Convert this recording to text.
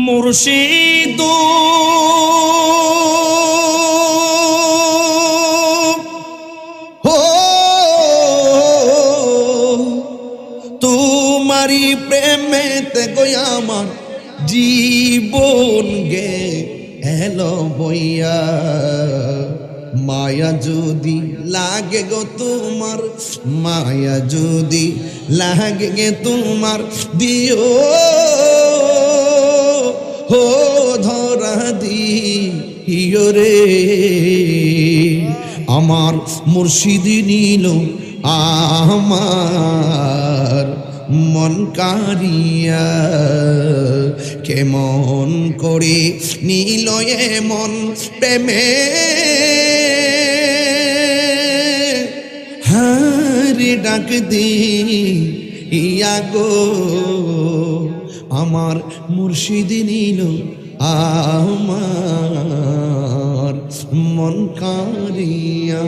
মুর্শিদ হো তোমারি প্রেমেতে গো আমার জীবন গে এলো বইয়া মায়া যদি লাগে গো তোমার মায়া যদি লাগে গে তোমার দিও হো ধরা দিও রে আমার মুর্শিদ নিল আমার মন কারিয়া কেমন করে নিল এমন প্রেমে হারে ডাক দি ইয়া গো আমার মুর্শিদ নিল আমার মন কারিয়া।